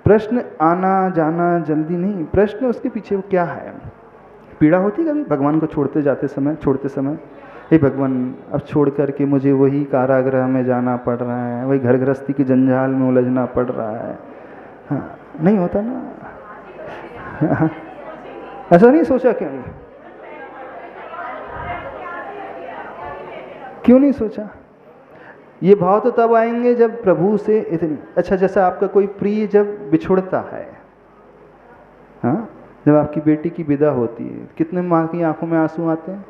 प्रश्न आना जाना जल्दी नहीं, प्रश्न उसके पीछे वो क्या है। पीड़ा होती कभी भगवान को छोड़ते समय, हे भगवान अब छोड़ करके मुझे वही कारागृह में जाना पड़ रहा है, वही घर गृहस्थी की जंजाल में उलझना पड़ रहा है। हाँ, नहीं होता ना। ऐसा नहीं सोचा क्यों नहीं सोचा? ये भाव तो तब आएंगे जब प्रभु से इतनी, अच्छा जैसा आपका कोई प्रिय जब बिछुड़ता है, हाँ, जब आपकी बेटी की विदा होती है, कितने माँ की आंखों में आंसू आते हैं?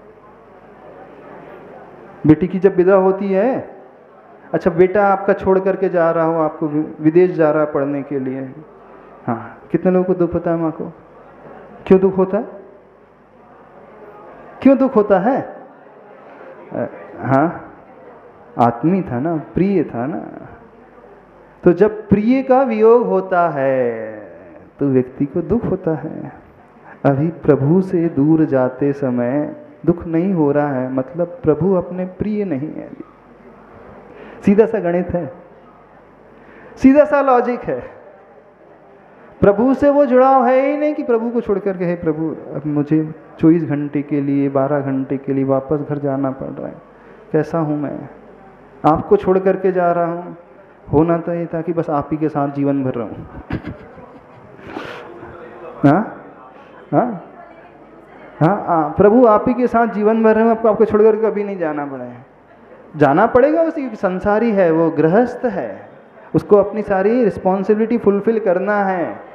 बेटी की जब विदा होती है, अच्छा बेटा आपका छोड़ करके जा रहा हो, आपको विदेश जा रहा है पढ़ने के लिए, हाँ, कितने लोगों को दुख होता है? माँ को क्यों दुख होता है? क्यों दुख होता है? हाँ, आत्मी था ना, प्रिय था ना। तो जब प्रिय का वियोग होता है तो व्यक्ति को दुख होता है। अभी प्रभु से दूर जाते समय दुख नहीं हो रहा है, मतलब प्रभु अपने प्रिय नहीं है। सीधा सा गणित है, सीधा सा लॉजिक है। प्रभु से वो जुड़ाव है ही नहीं कि प्रभु को छोड़ करके, हे प्रभु अब मुझे 24 घंटे के लिए 12 घंटे के लिए वापस घर जाना पड़ रहा है, कैसा हूँ मैं, आपको छोड़ करके जा रहा हूँ। होना तो ये था कि बस आप ही के साथ जीवन भर रहूं। हाँ, प्रभु आप ही के साथ जीवन भर रहूं, आपको छोड़ करके कभी नहीं जाना पड़े। जाना पड़ेगा उसी, क्योंकि संसारी है, वो गृहस्थ है, उसको अपनी सारी रिस्पॉन्सिबिलिटी फुलफिल करना है,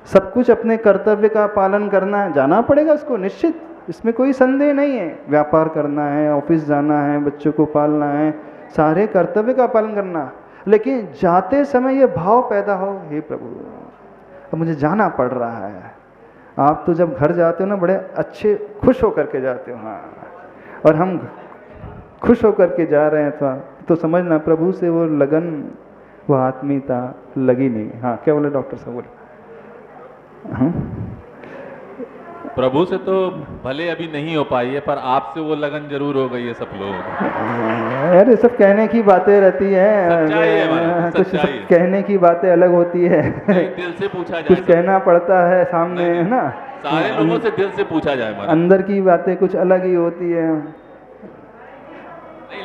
सब कुछ अपने कर्तव्य का पालन करना है, जाना पड़ेगा उसको निश्चित, इसमें कोई संदेह नहीं है। व्यापार करना है, ऑफिस जाना है, बच्चों को पालना है, सारे कर्तव्य का पालन करना। लेकिन जाते समय ये भाव पैदा हो, हे प्रभु अब मुझे जाना पड़ रहा है। आप तो जब घर जाते हो ना बड़े अच्छे खुश होकर के जाते हो, हाँ, और हम खुश होकर के जा रहे हैं तो समझना प्रभु से वो लगन, वो आत्मीयता लगी नहीं। हाँ, क्या बोले डॉक्टर साहब? बोले प्रभु से तो भले अभी नहीं हो पाई है, पर आपसे वो लगन जरूर हो गई है सब लोग। अरे सब कहने की बातें रहती है, कुछ सब कहने की बातें अलग होती है, दिल से पूछा जाए, कुछ कहना पड़ता है सामने, है ना, सारे लोगों से दिल से पूछा जाए, अंदर की बातें कुछ अलग ही होती है।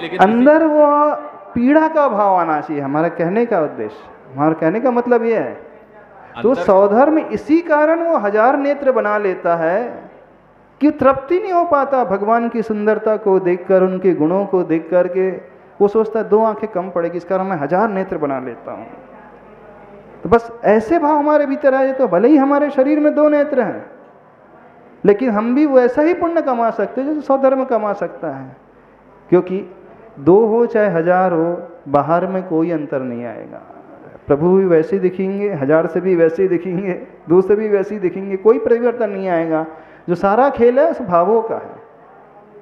लेकिन अंदर वो पीड़ा का भाव आना चाहिए, हमारा कहने का उद्देश्य, हमारा कहने का मतलब ये है। तो सौधर्म इसी कारण वो 1000 नेत्र बना लेता है कि तृप्ति नहीं हो पाता भगवान की सुंदरता को देखकर, उनके गुणों को देख करके। वो सोचता है 2 आंखें कम पड़ेगी, इस कारण मैं 1000 नेत्र बना लेता हूँ। तो बस ऐसे भाव हमारे भीतर आए तो भले ही हमारे शरीर में 2 नेत्र हैं, लेकिन हम भी वैसा ही पुण्य कमा सकते हैं जैसे सौधर्म कमा सकता है। क्योंकि 2 हो चाहे 1000 हो, बाहर में कोई अंतर नहीं आएगा। प्रभु भी वैसे ही दिखेंगे, 1000 से भी वैसे ही दिखेंगे, 2 से भी वैसे ही दिखेंगे, कोई परिवर्तन नहीं आएगा। जो सारा खेल है उस भावों का है।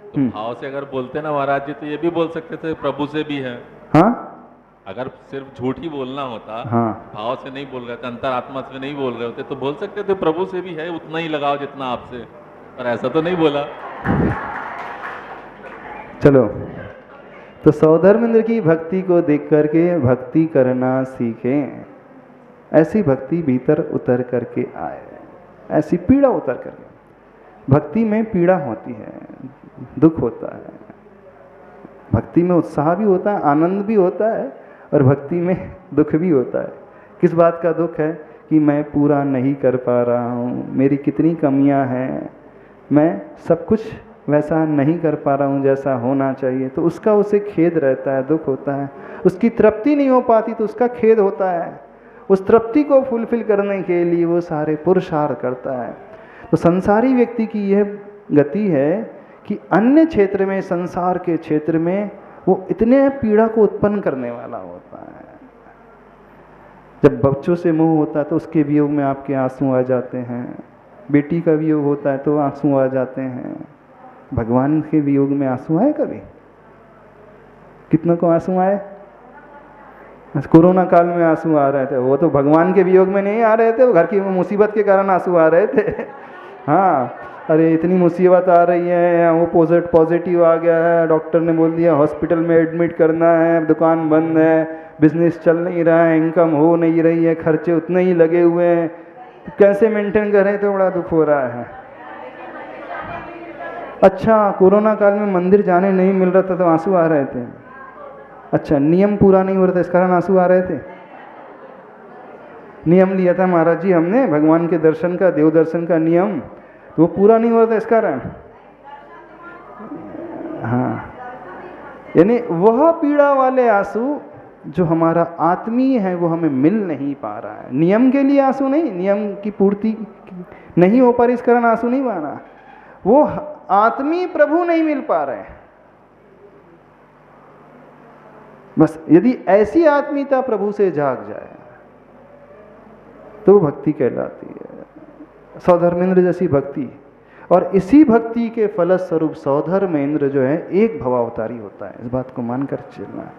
तो भाव से अगर बोलते ना महाराज जी, तो ये भी बोल सकते थे प्रभु से भी है। हाँ, अगर सिर्फ झूठ ही बोलना होता, हाँ, भाव से नहीं बोल रहे थे, अंतरात्मा से नहीं बोल रहे होते, तो बोल सकते थे प्रभु से भी है, उतना ही लगाओ जितना आपसे, पर ऐसा तो नहीं बोला। चलो, तो सौधर्मेंद्र की भक्ति को देख करके भक्ति करना सीखें। ऐसी भक्ति भीतर उतर करके आए, ऐसी पीड़ा उतर करके। भक्ति में पीड़ा होती है, दुख होता है, भक्ति में उत्साह भी होता है, आनंद भी होता है, और भक्ति में दुख भी होता है। किस बात का दुख है? कि मैं पूरा नहीं कर पा रहा हूँ, मेरी कितनी कमियाँ हैं, मैं सब कुछ वैसा नहीं कर पा रहा हूँ जैसा होना चाहिए, तो उसका उसे खेद रहता है, दुख होता है। उसकी तृप्ति नहीं हो पाती तो उसका खेद होता है। उस तृप्ति को फुलफिल करने के लिए वो सारे पुरुषार्थ करता है। तो संसारी व्यक्ति की यह गति है कि अन्य क्षेत्र में, संसार के क्षेत्र में वो इतने पीड़ा को उत्पन्न करने वाला होता है। जब बच्चों से मोह होता है तो उसके वियोग में आपके आंसू आ जाते हैं, बेटी का वियोग होता है तो आंसू आ जाते हैं। भगवान के वियोग में आंसू आए कभी? कितनों को आंसू आए? कोरोना काल में आंसू आ रहे थे, वो तो भगवान के वियोग में नहीं आ रहे थे, वो घर की मुसीबत के कारण आंसू आ रहे थे। हाँ, अरे इतनी मुसीबत आ रही है, वो पॉजिटिव आ गया है, डॉक्टर ने बोल दिया हॉस्पिटल में एडमिट करना है, दुकान बंद है, बिजनेस चल नहीं रहा है, इनकम हो नहीं रही है, खर्चे उतने ही लगे हुए हैं, कैसे मेंटेन करें, तो बड़ा दुख हो रहा है। अच्छा, कोरोना काल में मंदिर जाने नहीं मिल रहा था तो आंसू आ रहे थे। अच्छा, नियम पूरा नहीं हो रहा था इस कारण आंसू आ रहे थे। नियम लिया था महाराज जी हमने भगवान के दर्शन का, देव दर्शन का नियम, तो वो पूरा नहीं हो रहा था इस कारण। हाँ, यानी वह पीड़ा वाले आंसू जो हमारा आत्मीय है वो हमें मिल नहीं पा रहा है। नियम के लिए आंसू नहीं, नियम की पूर्ति नहीं हो पा रही इस कारण आंसू नहीं बहाना, वो आत्मीय प्रभु नहीं मिल पा रहे हैं। बस यदि ऐसी आत्मीयता प्रभु से जाग जाए तो भक्ति कहलाती है, सौधर्मेंद्र जैसी भक्ति। और इसी भक्ति के फलस्वरूप सौधर्मेंद्र जो है एक भवावतारी होता है, इस बात को मानकर चलना।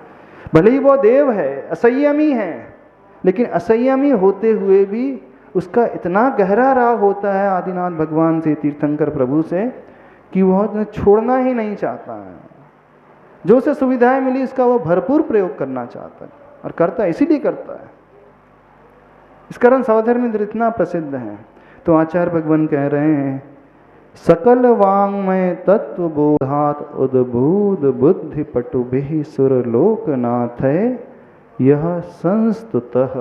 भले ही वो देव है, असंयमी है, लेकिन असंयमी होते हुए भी उसका इतना गहरा राग होता है आदिनाथ भगवान से, तीर्थंकर प्रभु से, कि वह छोड़ना ही नहीं चाहता है। जो उसे सुविधाएं मिली उसका वो भरपूर प्रयोग करना चाहता है और करता है, इसीलिए करता है। इस कारण सौधर्मेंद्र इतना प्रसिद्ध है। तो आचार्य भगवान कह रहे हैं, सकल वांग्मय तत्व बोधात उद्भूत बुद्धि पटुभिः सुरलोकनाथ यह संस्तुतः,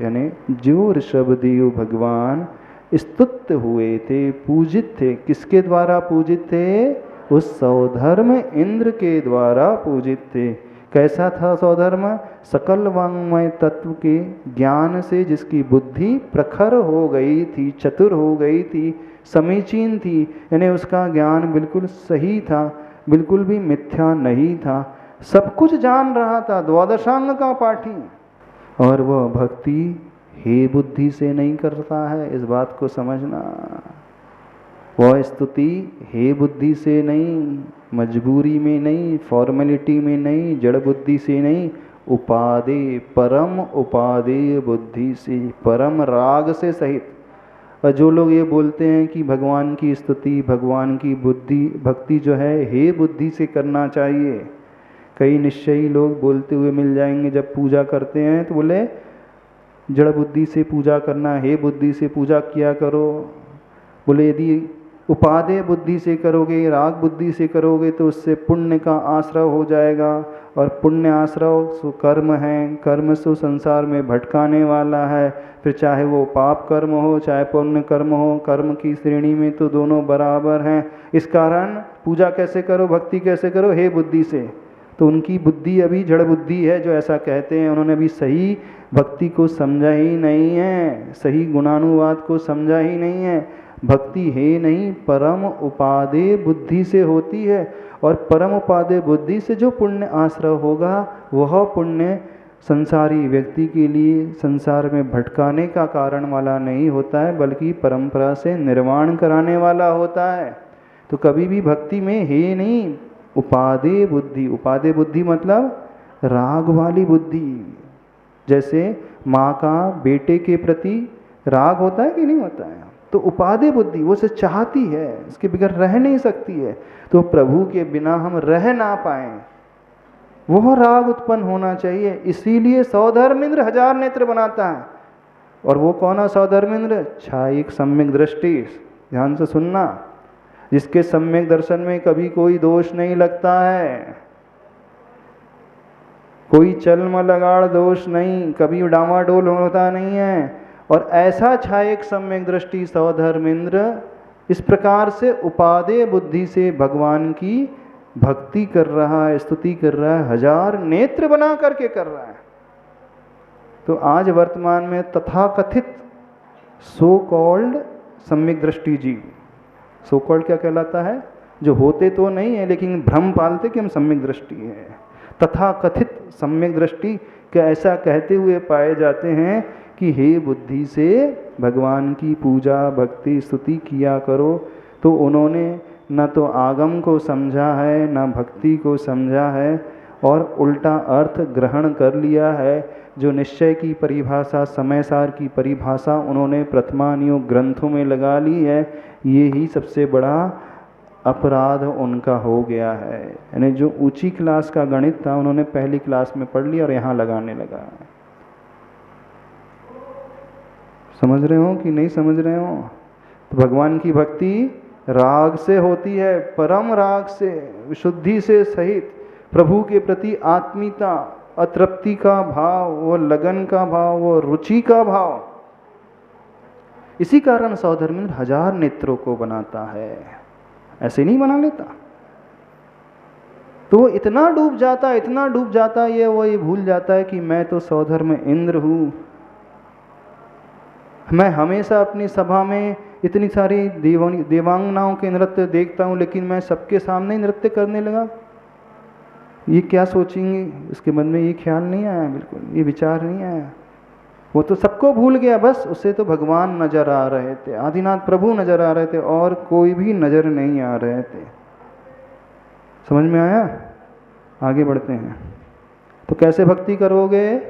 यानी जो ऋषभदेव भगवान स्तुत हुए थे, पूजित थे, किसके द्वारा पूजित थे? उस सौधर्म इंद्र के द्वारा पूजित थे। कैसा था सौधर्म? सकल वांग्मय तत्व के ज्ञान से जिसकी बुद्धि प्रखर हो गई थी, चतुर हो गई थी, समीचीन थी, यानी उसका ज्ञान बिल्कुल सही था, बिल्कुल भी मिथ्या नहीं था, सब कुछ जान रहा था, द्वादशांग का पाठी। और वह भक्ति हे बुद्धि से नहीं करता है, इस बात को समझना। वह स्तुति हे बुद्धि से नहीं, मजबूरी में नहीं, फॉर्मेलिटी में नहीं, जड़ बुद्धि से नहीं, उपादेय, परम उपादेय बुद्धि से, परम राग से सहित। और जो लोग ये बोलते हैं कि भगवान की स्तुति, भगवान की बुद्धि भक्ति जो है हे बुद्धि से करना चाहिए, कई निश्चयी लोग बोलते हुए मिल जाएंगे जब पूजा करते हैं तो बोले जड़ बुद्धि से पूजा करना, हे बुद्धि से पूजा किया करो। बोले यदि उपादेय बुद्धि से करोगे, राग बुद्धि से करोगे तो उससे पुण्य का आश्रय हो जाएगा, और पुण्य आश्रय सो कर्म है, कर्म सो संसार में भटकाने वाला है। फिर चाहे वो पाप कर्म हो चाहे पुण्य कर्म हो, कर्म की श्रेणी में तो दोनों बराबर हैं। इस कारण पूजा कैसे करो, भक्ति कैसे करो? हे बुद्धि से। तो उनकी बुद्धि अभी जड़ बुद्धि है जो ऐसा कहते हैं, उन्होंने अभी सही भक्ति को समझा ही नहीं है, सही गुणानुवाद को समझा ही नहीं है। भक्ति है नहीं, परम उपादेय बुद्धि से होती है, और परम उपादेय बुद्धि से जो पुण्य आश्रय होगा वह पुण्य संसारी व्यक्ति के लिए संसार में भटकाने का कारण वाला नहीं होता है, बल्कि परंपरा से निर्वाण कराने वाला होता है। तो कभी भी भक्ति में है नहीं उपादेय बुद्धि। उपादेय बुद्धि मतलब राग वाली बुद्धि। जैसे माँ का बेटे के प्रति राग होता है कि नहीं होता है, तो उपादेय बुद्धि वो से चाहती है, इसके बगैर रह नहीं सकती है। तो प्रभु के बिना हम रह ना पाए, वह राग उत्पन्न होना चाहिए। इसीलिए सौधर्मेंद्र हजार नेत्र बनाता है। और वो कौन है सौधर्मेंद्र? छायिक सम्यक दृष्टि, ध्यान से सुनना, जिसके सम्यक दर्शन में कभी कोई दोष नहीं लगता है, कोई चलम लगाड़ दोष नहीं, कभी डामाडोल होता नहीं है। और ऐसा छायक सम्यक दृष्टि सौधर्मेंद्र इस प्रकार से उपादेय बुद्धि से भगवान की भक्ति कर रहा है, स्तुति कर रहा है, हजार नेत्र बना करके कर रहा है। तो आज वर्तमान में तथाकथित सो कॉल्ड सम्यक दृष्टि जीव, सो कॉल्ड क्या कहलाता है? जो होते तो नहीं है लेकिन भ्रम पालते कि हम सम्यक दृष्टि है। तथाकथित सम्यक दृष्टि क्या ऐसा कहते हुए पाए जाते हैं कि हे बुद्धि से भगवान की पूजा भक्ति स्तुति किया करो। तो उन्होंने न तो आगम को समझा है, न भक्ति को समझा है, और उल्टा अर्थ ग्रहण कर लिया है। जो निश्चय की परिभाषा, समय सार की परिभाषा उन्होंने प्रथमानुयोग ग्रंथों में लगा ली है। ये ही सबसे बड़ा अपराध उनका हो गया है। यानी जो ऊंची क्लास का गणित था उन्होंने पहली क्लास में पढ़ लिया और यहाँ लगाने लगा। समझ रहे हो कि नहीं समझ रहे हो? तो भगवान की भक्ति राग से होती है, परम राग से, विशुद्धि से सहित, प्रभु के प्रति आत्मीयता, अतृप्ति का भाव, वो लगन का भाव, वो रुचि का भाव। इसी कारण सौधर्मिंद्र 1000 नेत्रों को बनाता है, ऐसे नहीं बना लेता। तो वो इतना डूब जाता, इतना डूब जाता, ये भूल जाता है कि मैं तो सौधर्म इंद्र हूं। मैं हमेशा अपनी सभा में इतनी सारी देवांगनाओं के नृत्य देखता हूं, लेकिन मैं सबके सामने नृत्य करने लगा। ये क्या सोचेंगे, उसके मन में ये ख्याल नहीं आया, बिल्कुल ये विचार नहीं आया। वो तो सबको भूल गया, बस उसे तो भगवान नजर आ रहे थे, आदिनाथ प्रभु नजर आ रहे थे, और कोई भी नजर नहीं आ रहे थे। समझ में आया? आगे बढ़ते हैं। तो कैसे भक्ति करोगे?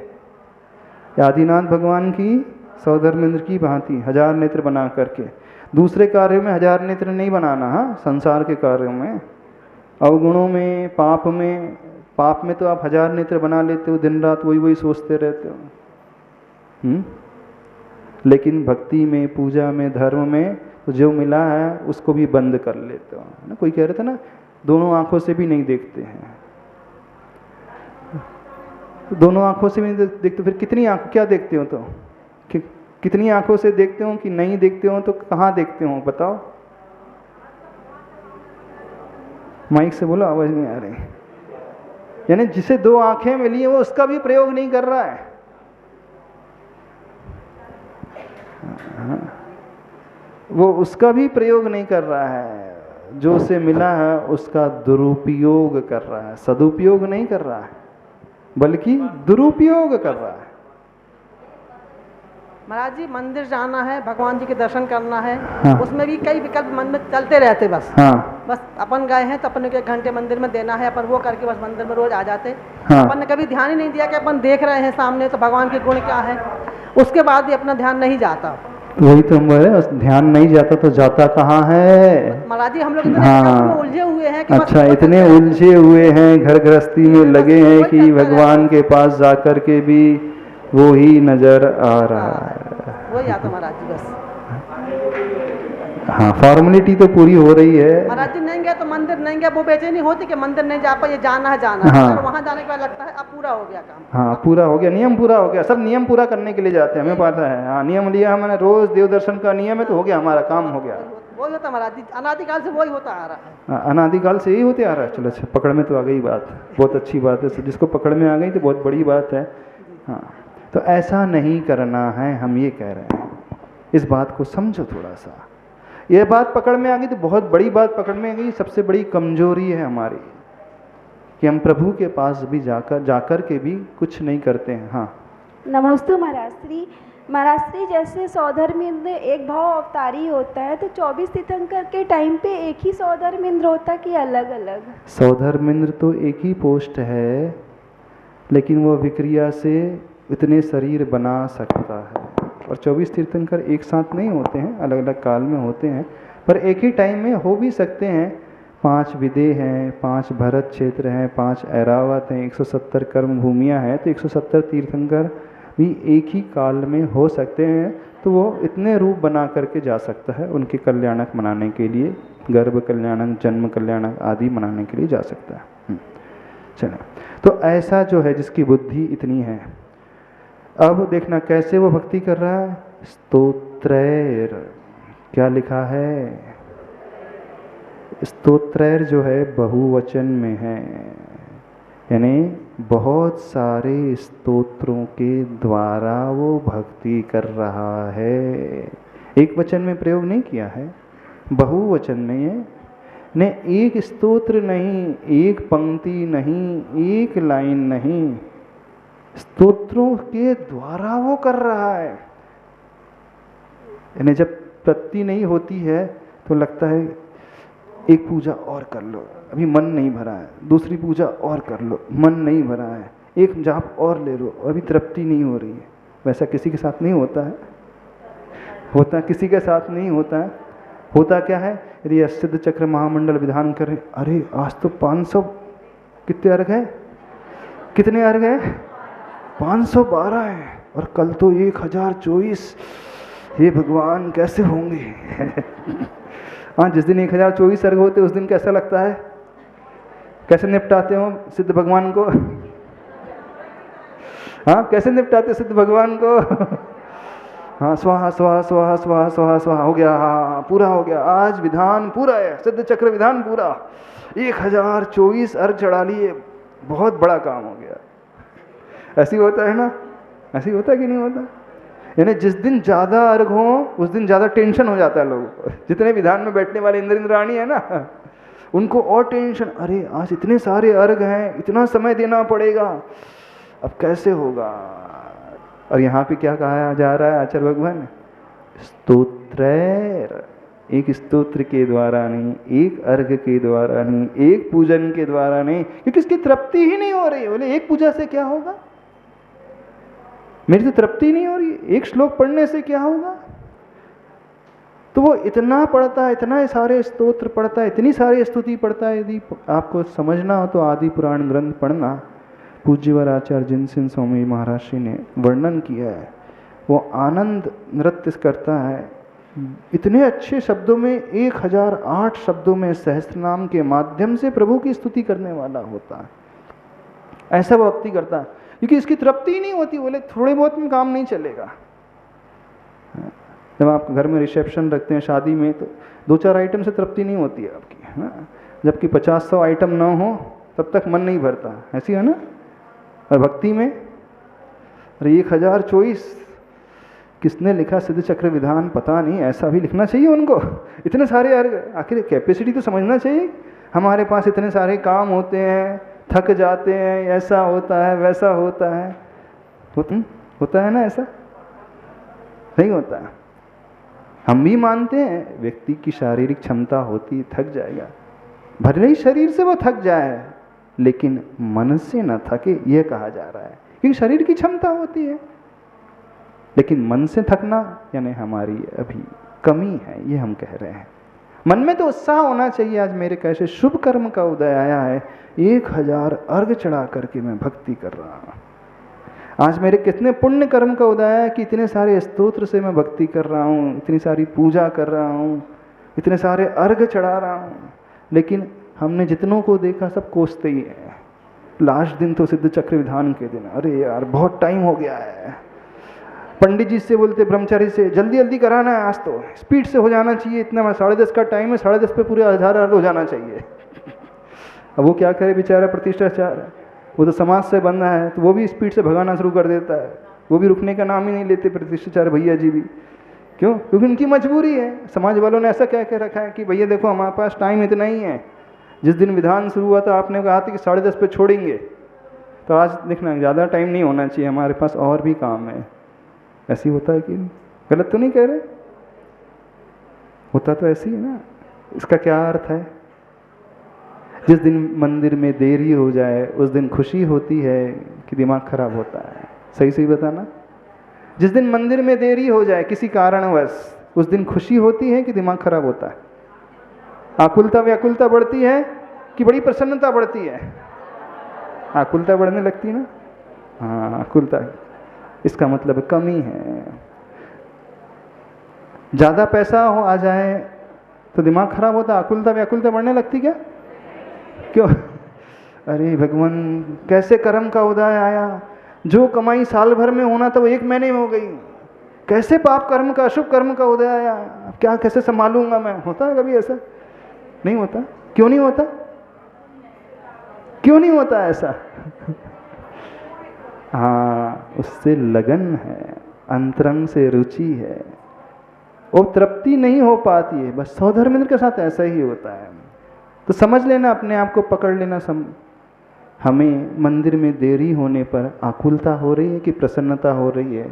आदिनाथ भगवान की सौधर्मेंद्र की भांति 1000 नेत्र बना करके। दूसरे कार्यों में 1000 नेत्र नहीं बनाना, हाँ, संसार के कार्यों में, अवगुणों में, पाप में तो आप 1000 नेत्र बना लेते हो, दिन रात वही सोचते रहते हो। लेकिन भक्ति में, पूजा में, धर्म में तो जो मिला है उसको भी बंद कर लेते हो ना। कोई कह रहे थे ना, दोनों आंखों से भी नहीं देखते हैं। दोनों आंखों से भी नहीं देखते, फिर कितनी आंख क्या देखते हो? तो कितनी आंखों से देखते हो कि नहीं देखते हो? तो कहाँ देखते हो बताओ? माइक से बोलो, आवाज नहीं आ रही। यानी जिसे 2 आंखें मिली है वो उसका भी प्रयोग नहीं कर रहा है। वो उसका भी प्रयोग नहीं कर रहा है, जो उसे मिला है उसका दुरुपयोग कर रहा है। सदुपयोग नहीं कर रहा है, बल्कि दुरुपयोग कर रहा है। महाराज जी, मंदिर जाना है, भगवान जी के दर्शन करना है, हाँ। उसमें भी कई विकल्प मन में चलते रहते। बस हाँ। बस अपन गए हैं तो अपन को 1 घंटे मंदिर में देना है, अपन वो करके बस मंदिर में रोज आ जाते। हाँ। अपन ने कभी ध्यान ही नहीं दिया कि अपन देख रहे हैं सामने तो भगवान के गुण क्या है, उसके बाद भी अपना ध्यान नहीं जाता। वही तो हम बोले, ध्यान नहीं जाता तो जाता कहाँ है? महाराज जी, हम लोग इतने हाँ। विकल्प में उलझे हुए हैं कि अच्छा, इतने उलझे हुए हैं, घर गृहस्थी में लगे हैं कि भगवान के पास जाकर के भी वो ही नजर आ रहा है। वही आता महाराज जी बस। हाँ, फॉर्मेलिटी तो पूरी हो रही है। महाराज जी नहीं गए तो मंदिर नहीं गए, वो बेचैनी होती कि मंदिर नहीं जा पाए, जाना है जाना है। हाँ। और वहाँ जाने के बाद लगता है अब पूरा हो गया काम। हाँ, पूरा हो गया, नियम पूरा हो गया। सब नियम पूरा करने के लिए जाते हैं, हमें पता है। हाँ, नियम लिया हमने, रोज देव दर्शन का नियम है तो हो गया, हमारा काम हो गया। वही होता महाराज जी, अनादिकाल से वही होता आ रहा है। हाँ, अनादिकाल से यही होते आ रहा है। चलो अच्छा, पकड़ में तो आ गई बात, बहुत अच्छी बात है। जिसको पकड़ में आ गई तो बहुत बड़ी बात है। हाँ, तो ऐसा नहीं करना है, हम ये कह रहे हैं। इस बात को समझो थोड़ा सा। ये बात पकड़ में आ गई तो बहुत बड़ी बात पकड़ में आ गई। सबसे बड़ी कमजोरी है हमारी कि हम प्रभु के पास भी जाकर के भी कुछ नहीं करते हैं। हाँ, नमस्ते महाराज श्री। महाराज श्री, जैसे सौधर्मेंद्र एक भाव अवतारी होता है, तो 24 तीर्थंकर के टाइम पे एक ही सौधर्मेंद्र होता कि अलग अलग? सौधर्मेंद्र तो एक ही पोस्ट है, लेकिन वो विक्रिया से इतने शरीर बना सकता है। और 24 तीर्थंकर एक साथ नहीं होते हैं, अलग अलग काल में होते हैं, पर एक ही टाइम में हो भी सकते हैं। 5 विदे हैं, 5 भरत क्षेत्र हैं, 5 ऐरावत हैं, 170 कर्म भूमियाँ हैं, तो 170 तीर्थंकर भी एक ही काल में हो सकते हैं। तो वो इतने रूप बना करके जा सकता है, उनके कल्याणक मनाने के लिए, गर्भ कल्याणक, जन्म कल्याणक आदि मनाने के लिए जा सकता है। चलो, तो ऐसा जो है जिसकी बुद्धि इतनी है, अब देखना कैसे वो भक्ति कर रहा है। स्तोत्रैर, क्या लिखा है? स्तोत्रैर जो है बहुवचन में है, यानी बहुत सारे स्तोत्रों के द्वारा वो भक्ति कर रहा है। एक वचन में प्रयोग नहीं किया है, बहुवचन में है। ने एक स्तोत्र नहीं, एक पंक्ति नहीं, एक लाइन नहीं, स्तोत्रों के द्वारा वो कर रहा है। यानी जब प्रति नहीं होती है तो लगता है एक पूजा और कर लो, अभी मन नहीं भरा है, दूसरी पूजा और कर लो, मन नहीं भरा है, एक जाप और ले लो, अभी तृप्ति नहीं हो रही है। वैसा किसी के साथ नहीं होता है, होता किसी के साथ नहीं होता है। होता क्या है, यदि असिद्ध चक्र महामंडल विधान करें, अरे आज तो 500 कितने अर्घ है, कितने अर्घ है, 512 है, और कल तो 1024, हे भगवान कैसे होंगे। हाँ, जिस दिन 1024 अर्घ होते उस दिन कैसा लगता है, कैसे निपटाते हो सिद्ध भगवान को। हाँ, कैसे निपटाते सिद्ध भगवान को। हाँ, स्वाहा स्वाहा स्वाहा स्वाहा स्वाहा स्वाहा हो गया, हाँ पूरा हो गया, आज विधान पूरा है, सिद्ध चक्र विधान पूरा, 1024 अर्घ चढ़ा लिए, बहुत बड़ा काम हो गया। ऐसी होता है ना, ऐसी होता है कि नहीं होता। यानी जिस दिन ज़्यादा अर्घ हो उस दिन ज़्यादा टेंशन हो जाता है लोगों को। जितने विधान में बैठने वाले इंद्र इंद्राणी है ना, उनको और टेंशन, अरे आज इतने सारे अर्घ हैं, इतना समय देना पड़ेगा, अब कैसे होगा। और यहाँ पे क्या कहा जा रहा है आचार्य भगवान, स्तोत्र, एक स्तोत्र के द्वारा नहीं, एक अर्घ के द्वारा नहीं, एक पूजन के द्वारा नहीं, क्योंकि इसकी तृप्ति ही नहीं हो रही। बोले एक पूजा से क्या होगा, मेरी तो तृप्ति नहीं हो रही, एक श्लोक पढ़ने से क्या होगा। तो वो इतना पढ़ता है, इतना सारे स्तोत्र पढ़ता है, इतनी सारी स्तुति पढ़ता है। यदि आपको समझना हो तो आदि पुराण ग्रंथ पढ़ना, पूज्यवर आचार्य जिनसिंह स्वामी महाराज जी ने वर्णन किया है। वो आनंद नृत्य करता है, इतने अच्छे शब्दों में, 1008 शब्दों में सहस्त्रनाम के माध्यम से प्रभु की स्तुति करने वाला होता है। ऐसा वो भक्ति करता है, क्योंकि इसकी तृप्ति ही नहीं होती। बोले थोड़े बहुत में काम नहीं चलेगा। जब आप घर में रिसेप्शन रखते हैं शादी में, तो 2-4 आइटम से तृप्ति नहीं होती है आपकी, है ना। जबकि 50-100 आइटम ना हो तब तक मन नहीं भरता, ऐसी है ना। और भक्ति में अरे 1024 किसने लिखा सिद्ध चक्र विधान, पता नहीं, ऐसा भी लिखना चाहिए उनको। इतने सारे अर्घ, आखिर कैपेसिटी तो समझना चाहिए। हमारे पास इतने सारे काम होते हैं, थक जाते हैं, ऐसा होता है वैसा होता है, होता है ना, ऐसा नहीं होता है। हम भी मानते हैं व्यक्ति की शारीरिक क्षमता होती, थक जाएगा, भले ही शरीर से वो थक जाए लेकिन मन से न थके, यह कहा जा रहा है। क्योंकि शरीर की क्षमता होती है, लेकिन मन से थकना यानी हमारी अभी कमी है, ये हम कह रहे हैं। मन में तो उत्साह होना चाहिए। आज मेरे कैसे शुभ कर्म का उदय आया है, 1000 अर्घ चढ़ा करके मैं भक्ति कर रहा हूँ। आज मेरे कितने पुण्य कर्म का उदय है कि इतने सारे स्तोत्र से मैं भक्ति कर रहा हूँ, इतनी सारी पूजा कर रहा हूँ, इतने सारे अर्घ चढ़ा रहा हूँ। लेकिन हमने जितनों को देखा सब कोसते ही हैं। लास्ट दिन तो सिद्ध चक्र विधान के दिन, अरे यार बहुत टाइम हो गया है। पंडित जी से बोलते, ब्रह्मचारी से, जल्दी जल्दी कराना है, आज तो स्पीड से हो जाना चाहिए, इतना 10:30 का टाइम है, 10:30 पे पूरे 1000 अर्घ हो जाना चाहिए। अब वो क्या करे बेचारा, प्रतिष्ठाचार, वो तो समाज से बंधा है, तो वो भी स्पीड से भगाना शुरू कर देता है। वो भी रुकने का नाम ही नहीं लेते प्रतिष्ठाचार भैया जी भी। क्यों? क्योंकि उनकी मजबूरी है। समाज वालों ने ऐसा कह के रखा है कि भैया देखो हमारे पास टाइम इतना ही है। जिस दिन विधान शुरू हुआ था आपने कहा था कि 10:30 पे छोड़ेंगे, तो आज देखना ज़्यादा टाइम नहीं होना चाहिए, हमारे पास और भी काम है। ऐसी होता है कि गलत तो नहीं कह रहे? होता तो ऐसी है ना। इसका क्या अर्थ है? जिस दिन मंदिर में देरी हो जाए उस दिन खुशी होती है कि दिमाग खराब होता है? सही सही बताना। जिस दिन मंदिर में देरी हो जाए किसी कारणवश, उस दिन खुशी होती है कि दिमाग खराब होता है? आकुलता व्याकुलता बढ़ती है कि बड़ी प्रसन्नता बढ़ती है? आकुलता बढ़ने लगती है ना। हाँ, आकुलता, इसका मतलब कमी है। ज़्यादा पैसा हो आ जाए तो दिमाग खराब होता, आकुलता व्याकुलता बढ़ने लगती क्या? क्यों? अरे भगवान कैसे कर्म का उदय आया, जो कमाई साल भर में होना था वो 1 महीने में हो गई। कैसे पाप कर्म का, अशुभ कर्म का उदय आया, क्या कैसे संभालूंगा मैं? होता है कभी ऐसा? नहीं होता। क्यों नहीं होता? क्यों नहीं होता ऐसा? हाँ, उससे लगन है, अंतरंग से रुचि है, वो तृप्ति नहीं हो पाती है। बस सौधर्मेंद्र के साथ ऐसा ही होता है। तो समझ लेना, अपने आप को पकड़ लेना। हमें मंदिर में देरी होने पर आकुलता हो रही है कि प्रसन्नता हो रही है,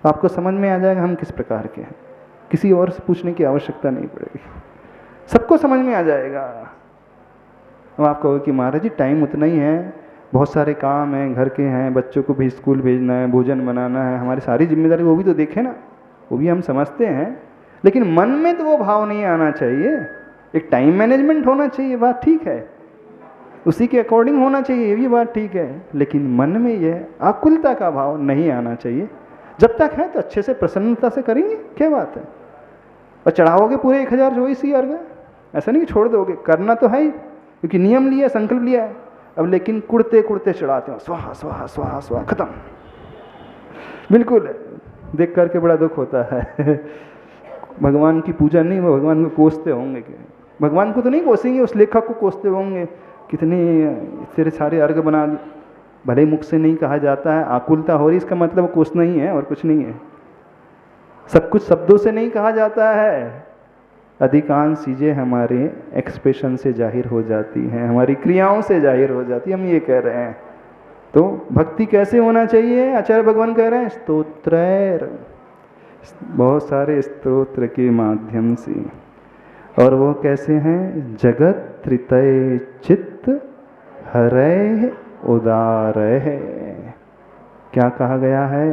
तो आपको समझ में आ जाएगा हम किस प्रकार के हैं। किसी और से पूछने की आवश्यकता नहीं पड़ेगी, सबको समझ में आ जाएगा। अब आप कहोगे कि महाराज जी टाइम उतना ही है, बहुत सारे काम हैं, घर के हैं, बच्चों को भी स्कूल भेजना है, भोजन बनाना है, हमारी सारी जिम्मेदारी वो भी तो देखें ना। वो भी हम समझते हैं, लेकिन मन में तो वो भाव नहीं आना चाहिए। एक टाइम मैनेजमेंट होना चाहिए, बात ठीक है, उसी के अकॉर्डिंग होना चाहिए, ये भी बात ठीक है, लेकिन मन में यह आकुलता का भाव नहीं आना चाहिए। जब तक है तो अच्छे से प्रसन्नता से करेंगे, क्या बात है। और चढ़ाओगे पूरे 1000 24 अर्घ, ऐसा नहीं कि छोड़ दोगे, करना तो है ही, क्योंकि नियम लिया, संकल्प लिया है। अब लेकिन कुड़ते कुड़ते चढ़ाते हो, स्वाहा स्वाहा स्वाहा स्वाहा, खत्म। बिल्कुल देख करके बड़ा दुख होता है। भगवान की पूजा नहीं, वो भगवान को कोसते होंगे, कि भगवान को तो नहीं कोसेंगे, उस लेखक को कोसते होंगे, कितने तेरे सारे अर्घ बना दिए। भले मुख से नहीं कहा जाता है, आकुलता हो रही, इसका मतलब कोसना ही है और कुछ नहीं है। सब कुछ शब्दों से नहीं कहा जाता है, अधिकांश चीज़ें हमारे एक्सप्रेशन से जाहिर हो जाती हैं, हमारी क्रियाओं से जाहिर हो जाती है, हम ये कह रहे हैं। तो भक्ति कैसे होना चाहिए, आचार्य भगवान कह रहे हैं स्तोत्रैर, बहुत सारे स्तोत्र के माध्यम से। और वो कैसे हैं, जगत त्रितय चित्त हरय उदारय। क्या कहा गया है,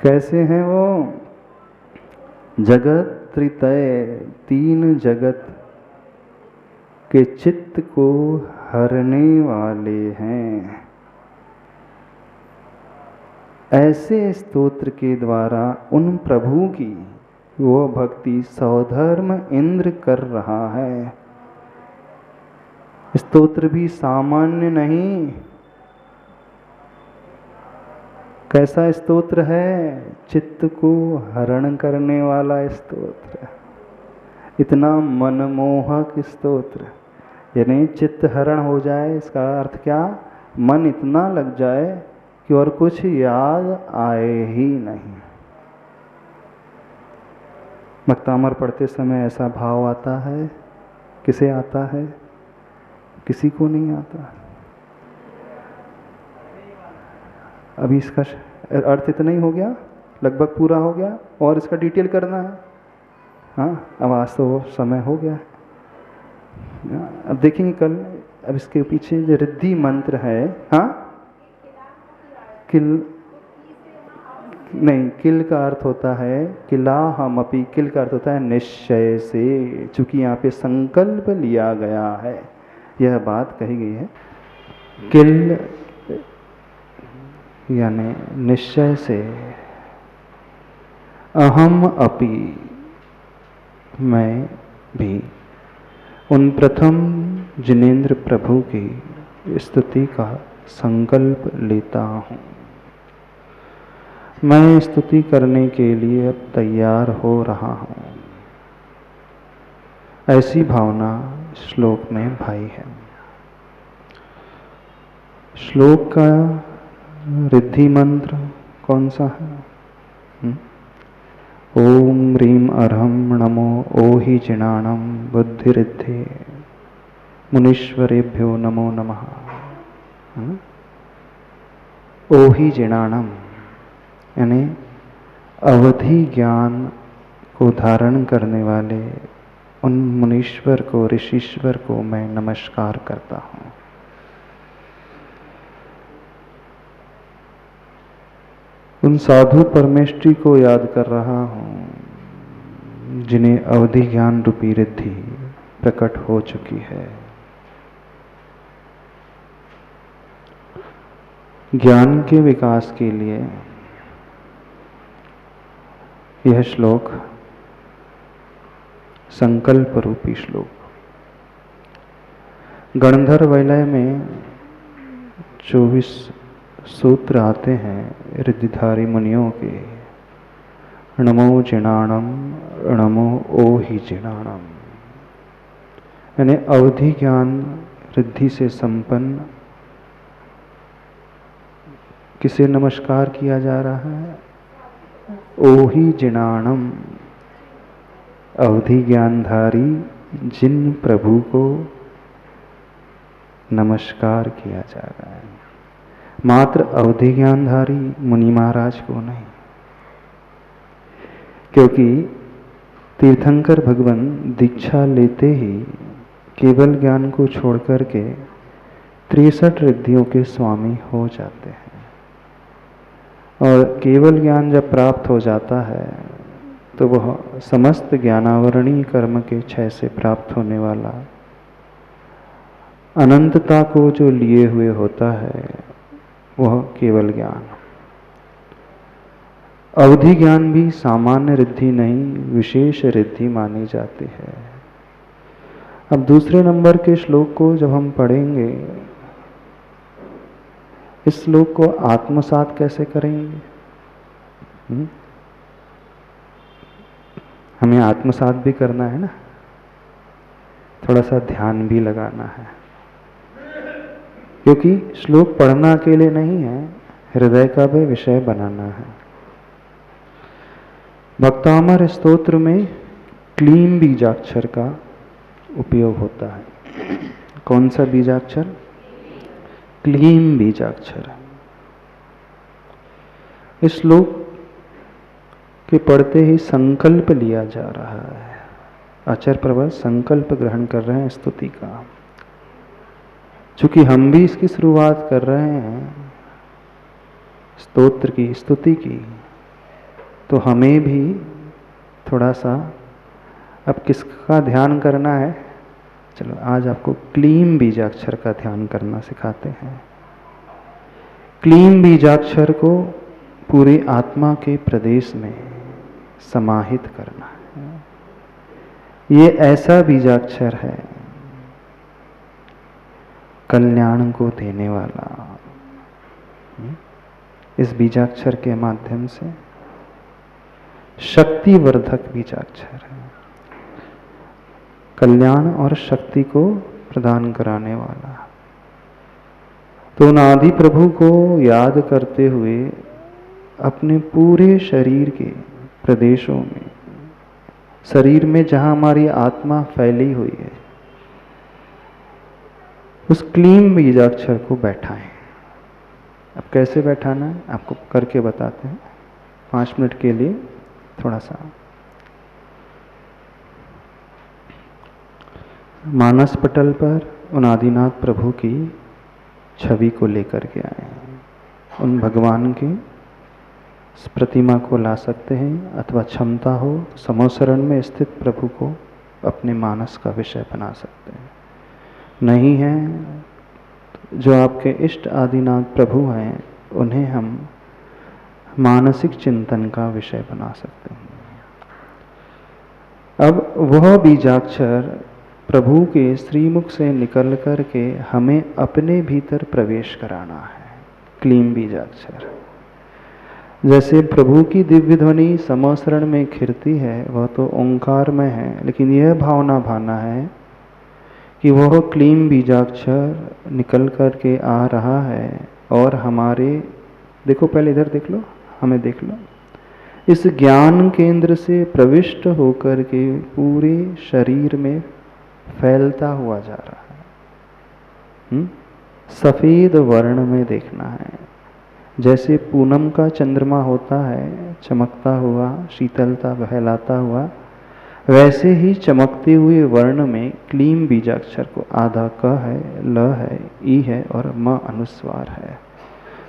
कैसे हैं वो, जगत त्रितय, 3 जगत के चित्त को हरने वाले हैं। ऐसे स्तोत्र के द्वारा उन प्रभु की वो भक्ति सौधर्म इंद्र कर रहा है। स्तोत्र भी सामान्य नहीं, कैसा स्तोत्र है, चित्त को हरण करने वाला स्तोत्र, इतना मनमोहक स्तोत्र। यानी चित्त हरण हो जाए, इसका अर्थ क्या, मन इतना लग जाए कि और कुछ याद आए ही नहीं। भक्तामर पढ़ते समय ऐसा भाव आता है, किसे आता है, किसी को नहीं आता। अभी इसका अर्थ इतना ही हो गया, लगभग पूरा हो गया, और इसका डिटेल करना है। हाँ, अब आज तो समय हो गया। अब देखेंगे कल, अब इसके पीछे जो रिद्धि मंत्र है, हाँ, किल नहीं, किल का अर्थ होता है किला हम अपी, किल का अर्थ होता है निश्चय से, चूंकि यहाँ पे संकल्प लिया गया है, यह बात कही गई है। किल यानी निश्चय से, अहम अपि, मैं भी, उन प्रथम जिनेंद्र प्रभु की स्तुति का संकल्प लेता हूँ। मैं स्तुति करने के लिए अब तैयार हो रहा हूँ। ऐसी भावना श्लोक में भाई है। श्लोक का रिद्धि मंत्र कौन सा है, ओम ह्रीम अर्हम नमो ओहि जिनाणम बुद्धिरिद्धे मुनीश्वरेभ्यो नमो नमः। ओहि जिनाणम यानी अवधि ज्ञान को धारण करने वाले उन मुनीश्वर को, ऋषिश्वर को मैं नमस्कार करता हूँ। उन साधु परमेष्ठी को याद कर रहा हूँ जिन्हें अवधि ज्ञान रूपी रिद्धि प्रकट हो चुकी है। ज्ञान के विकास के लिए यह श्लोक संकल्प रूपी श्लोक। गणधर वैलय में 24 सूत्र आते हैं रिद्धिधारी मुनियों के। नमो जिनाणम, नमो ओहि जिनाणम, यानी अवधि ज्ञान रिद्धि से संपन्न किसे नमस्कार किया जा रहा है, ओहि जिनाणम, अवधि ज्ञानधारी जिन प्रभु को नमस्कार किया जा रहा है। मात्र अवधि ज्ञानधारी मुनि महाराज को नहीं, क्योंकि तीर्थंकर भगवान दीक्षा लेते ही केवल ज्ञान को छोड़कर के 63 रिद्धियों के स्वामी हो जाते हैं। और केवल ज्ञान जब प्राप्त हो जाता है तो वह समस्त ज्ञानावरणीय कर्म के क्षय से प्राप्त होने वाला अनंतता को जो लिए हुए होता है वह केवल ज्ञान। अवधि ज्ञान भी सामान्य रिद्धि नहीं, विशेष रिद्धि मानी जाती है। अब दूसरे नंबर के श्लोक को जब हम पढ़ेंगे, इस श्लोक को आत्मसात कैसे करेंगे? हमें आत्मसात भी करना है ना, थोड़ा सा ध्यान भी लगाना है, क्योंकि श्लोक पढ़ना अकेले नहीं है, हृदय का भी विषय बनाना है। भक्तामर स्तोत्र में क्लीम बीजाक्षर का उपयोग होता है। कौन सा बीजाक्षर? क्लीम बीजाक्षर। इस श्लोक के पढ़ते ही संकल्प लिया जा रहा है। आचार्य प्रभु संकल्प ग्रहण कर रहे हैं स्तुति का। चूंकि हम भी इसकी शुरुआत कर रहे हैं स्तोत्र की, स्तुति की, तो हमें भी थोड़ा सा अब किसका ध्यान करना है? चलो आज आपको क्लीम बीजाक्षर का ध्यान करना सिखाते हैं। क्लीम बीजाक्षर को पूरी आत्मा के प्रदेश में समाहित करना है। ये ऐसा बीजाक्षर है कल्याण को देने वाला। इस बीजाक्षर के माध्यम से शक्तिवर्धक बीजाक्षर है, कल्याण और शक्ति को प्रदान कराने वाला। तो उन आदि प्रभु को याद करते हुए अपने पूरे शरीर के प्रदेशों में, शरीर में जहां हमारी आत्मा फैली हुई है, उस क्लीम बीजाक्षर को बैठाएं। अब कैसे बैठाना है आपको करके बताते हैं 5 मिनट के लिए। थोड़ा सा मानस पटल पर उन आदिनाथ प्रभु की छवि को लेकर के आए हैं। उन भगवान की प्रतिमा को ला सकते हैं, अथवा क्षमता हो समोसरण में स्थित प्रभु को अपने मानस का विषय बना सकते हैं। नहीं है जो आपके इष्ट आदिनाथ प्रभु हैं, उन्हें हम मानसिक चिंतन का विषय बना सकते हैं। अब वह बीजाक्षर प्रभु के श्रीमुख से निकल कर के हमें अपने भीतर प्रवेश कराना है। क्लीम बीजाक्षर, जैसे प्रभु की दिव्य ध्वनि समोसरण में खिरती है, वह तो ओंकार में है, लेकिन यह भावना भाना है कि वह क्लीम बीजाक्षर निकल कर के आ रहा है और हमारे, देखो पहले इधर देख लो, हमें देख लो, इस ज्ञान केंद्र से प्रविष्ट होकर के पूरे शरीर में फैलता हुआ जा रहा है। सफेद वर्ण में देखना है, जैसे पूनम का चंद्रमा होता है चमकता हुआ, शीतलता फैलाता हुआ, वैसे ही चमकते हुए वर्ण में क्लीम बीजाक्षर को आधा क है, ल है, ई है और म अनुस्वार है।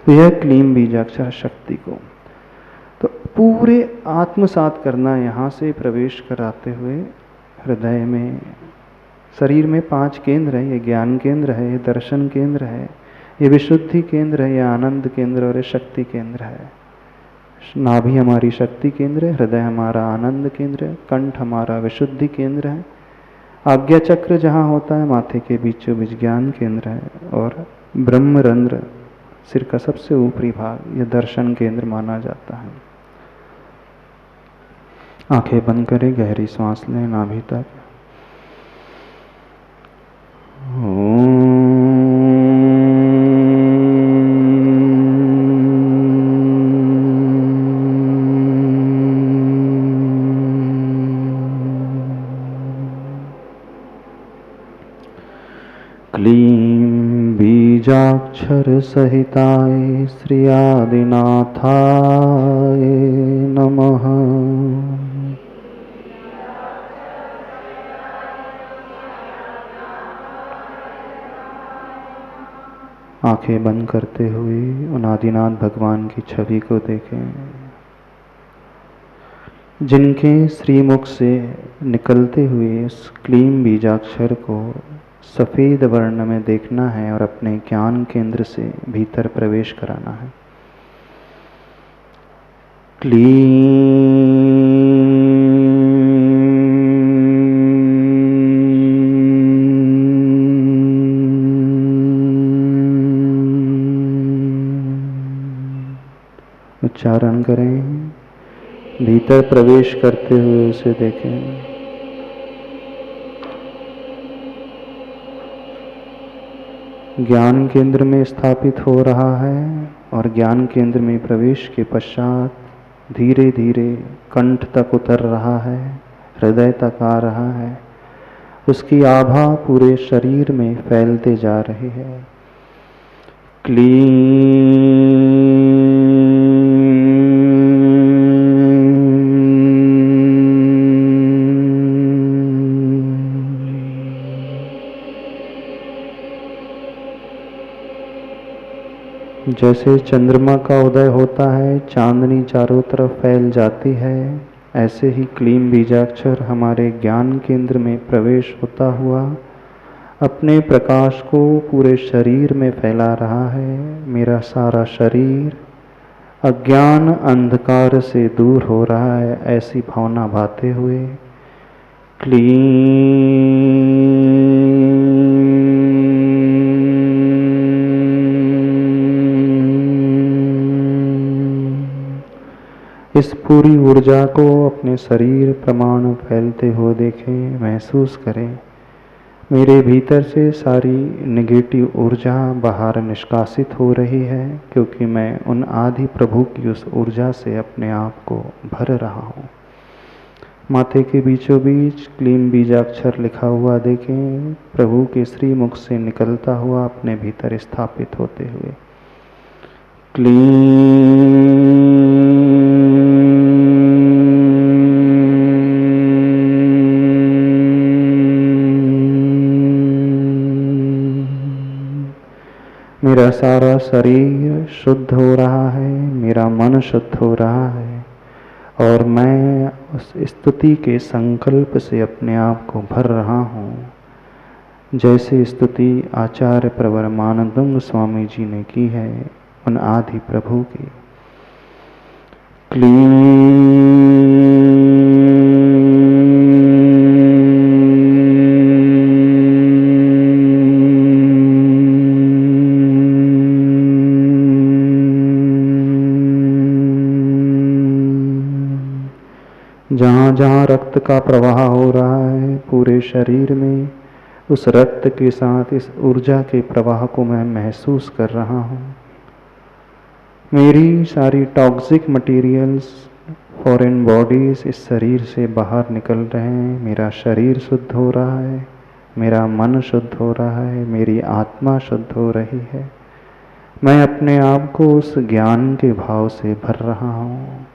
तो यह क्लीम बीजाक्षर शक्ति को तो पूरे आत्मसात करना, यहाँ से प्रवेश कराते हुए हृदय में। शरीर में 5 केंद्र है, ये ज्ञान केंद्र है, ये दर्शन केंद्र है, ये विशुद्धि केंद्र है, ये आनंद केंद्र और ये शक्ति केंद्र है। नाभि हमारी शक्ति केंद्र है, हृदय हमारा आनंद केंद्र है, कंठ हमारा विशुद्धि केंद्र है, आज्ञा चक्र जहाँ होता है माथे के बीचों बीच ज्ञान केंद्र है, और ब्रह्मरंध्र सिर का सबसे ऊपरी भाग यह दर्शन केंद्र माना जाता है। आंखें बंद करें, गहरी सांस लें नाभि तक। क्लीं बीजाक्षर सहिताय श्री आदिनाथाय नमः। आंखें बंद करते हुए उन आदिनाथ भगवान की छवि को देखें। जिनके श्रीमुख से निकलते हुए इस क्लीम बीजाक्षर को सफ़ेद वर्ण में देखना है और अपने ज्ञान केंद्र से भीतर प्रवेश कराना है। उच्चारण करें, भीतर प्रवेश करते हुए उसे देखें। ज्ञान केंद्र में स्थापित हो रहा है और ज्ञान केंद्र में प्रवेश के पश्चात धीरे धीरे कंठ तक उतर रहा है, हृदय तक आ रहा है। उसकी आभा पूरे शरीर में फैलते जा रही है। जैसे चंद्रमा का उदय होता है, चांदनी चारों तरफ फैल जाती है, ऐसे ही क्लीम बीजाक्षर हमारे ज्ञान केंद्र में प्रवेश होता हुआ अपने प्रकाश को पूरे शरीर में फैला रहा है। मेरा सारा शरीर अज्ञान अंधकार से दूर हो रहा है, ऐसी भावना भाते हुए इस पूरी ऊर्जा को अपने शरीर प्रमाण फैलते हुए देखें, महसूस करें। मेरे भीतर से सारी नेगेटिव ऊर्जा बाहर निष्कासित हो रही है, क्योंकि मैं उन आदि प्रभु की उस ऊर्जा से अपने आप को भर रहा हूँ। माथे के बीचों बीच क्लीम बीजाक्षर लिखा हुआ देखें, प्रभु के श्री मुख से निकलता हुआ अपने भीतर स्थापित होते हुए। मेरा सारा शरीर शुद्ध हो रहा है, मेरा मन शुद्ध हो रहा है और मैं उस स्तुति के संकल्प से अपने आप को भर रहा हूँ, जैसे स्तुति आचार्य प्रवर मानंदुंग स्वामी जी ने की है उन आदि प्रभु की। जहाँ जहाँ रक्त का प्रवाह हो रहा है पूरे शरीर में, उस रक्त के साथ इस ऊर्जा के प्रवाह को मैं महसूस कर रहा हूँ। मेरी सारी टॉक्सिक मटेरियल्स, फॉरेन बॉडीज इस शरीर से बाहर निकल रहे हैं। मेरा शरीर शुद्ध हो रहा है, मेरा मन शुद्ध हो रहा है, मेरी आत्मा शुद्ध हो रही है। मैं अपने आप को उस ज्ञान के भाव से भर रहा हूँ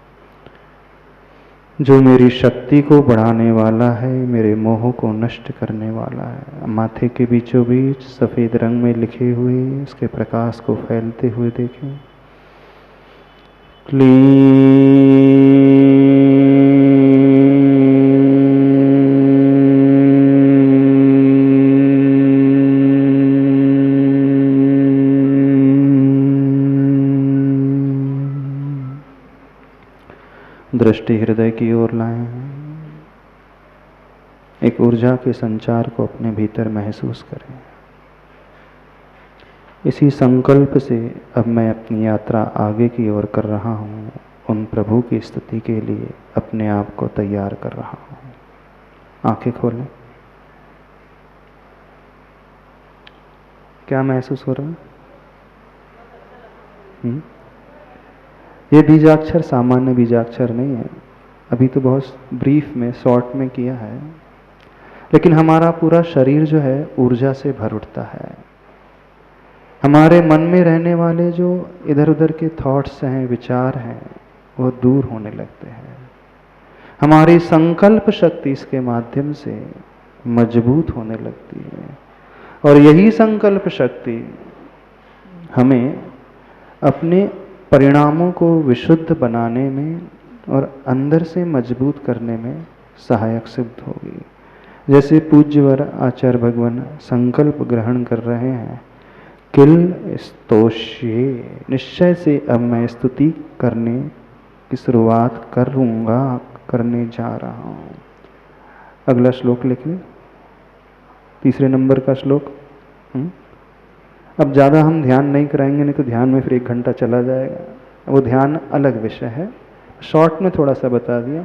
जो मेरी शक्ति को बढ़ाने वाला है, मेरे मोह को नष्ट करने वाला है। माथे के बीचों बीच सफ़ेद रंग में लिखे हुए उसके प्रकाश को फैलते हुए देखें। दृष्टि हृदय की ओर लाएं। एक ऊर्जा के संचार को अपने भीतर महसूस करें। इसी संकल्प से अब मैं अपनी यात्रा आगे की ओर कर रहा हूँ, उन प्रभु की स्तुति के लिए अपने आप को तैयार कर रहा हूँ। आंखें खोलें। क्या महसूस हो रहा है? ये बीजाक्षर सामान्य बीजाक्षर नहीं है, अभी तो बहुत ब्रीफ में शॉर्ट में किया है, लेकिन हमारा पूरा शरीर जो है ऊर्जा से भर उठता है। हमारे मन में रहने वाले जो इधर उधर के थॉट्स हैं, विचार हैं, वो दूर होने लगते हैं। हमारी संकल्प शक्ति इसके माध्यम से मजबूत होने लगती है और यही संकल्प शक्ति हमें अपने परिणामों को विशुद्ध बनाने में और अंदर से मजबूत करने में सहायक सिद्ध होगी। जैसे पूज्यवर आचार्य भगवान संकल्प ग्रहण कर रहे हैं, किल स्तोष्ये, निश्चय से अब मैं स्तुति करने की शुरुआत करूँगा, करने जा रहा हूँ। अगला श्लोक लिख लें, तीसरे नंबर का श्लोक। अब ज़्यादा हम ध्यान नहीं कराएंगे, नहीं तो ध्यान में फिर 1 घंटा चला जाएगा। वो ध्यान अलग विषय है, शॉर्ट में थोड़ा सा बता दिया।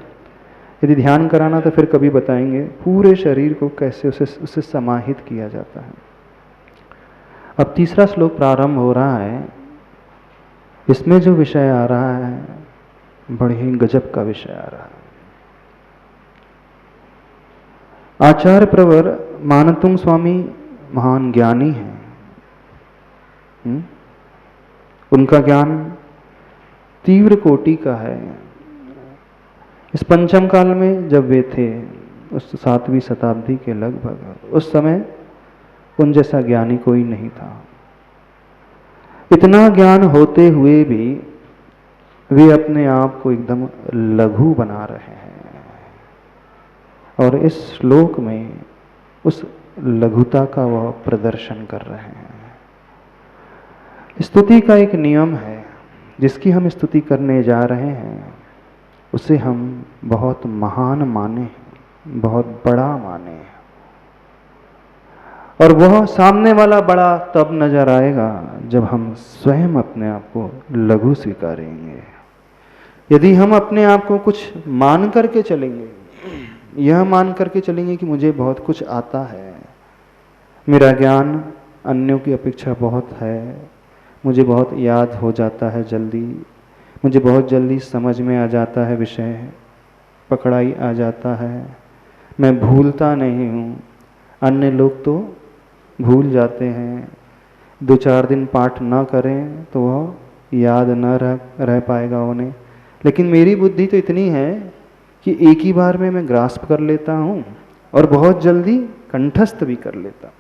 यदि ध्यान कराना तो फिर कभी बताएंगे पूरे शरीर को कैसे उसे समाहित किया जाता है। अब तीसरा श्लोक प्रारंभ हो रहा है। इसमें जो विषय आ रहा है बड़े ही गजब का विषय आ रहा है। आचार्य प्रवर मानतुंग स्वामी महान ज्ञानी हैं। उनका ज्ञान तीव्र कोटि का है। इस पंचम काल में जब वे थे, उस 7वीं शताब्दी के लगभग, उस समय उन जैसा ज्ञानी कोई नहीं था। इतना ज्ञान होते हुए भी वे अपने आप को एकदम लघु बना रहे हैं, और इस श्लोक में उस लघुता का वह प्रदर्शन कर रहे हैं। स्तुति का एक नियम है, जिसकी हम स्तुति करने जा रहे हैं उसे हम बहुत महान माने, बहुत बड़ा माने, और वह सामने वाला बड़ा तब नजर आएगा जब हम स्वयं अपने आप को लघु स्वीकारेंगे। यदि हम अपने आप को कुछ मान करके चलेंगे, यह मान करके चलेंगे कि मुझे बहुत कुछ आता है, मेरा ज्ञान अन्यों की अपेक्षा बहुत है, मुझे बहुत याद हो जाता है जल्दी, मुझे बहुत जल्दी समझ में आ जाता है विषय, पकड़ाई आ जाता है, मैं भूलता नहीं हूँ। अन्य लोग तो भूल जाते हैं, 2-4 दिन पाठ न करें तो वह याद न रह पाएगा उन्हें, लेकिन मेरी बुद्धि तो इतनी है कि एक ही बार में मैं ग्रास्प कर लेता हूँ और बहुत जल्दी कंठस्थ भी कर लेता हूँ।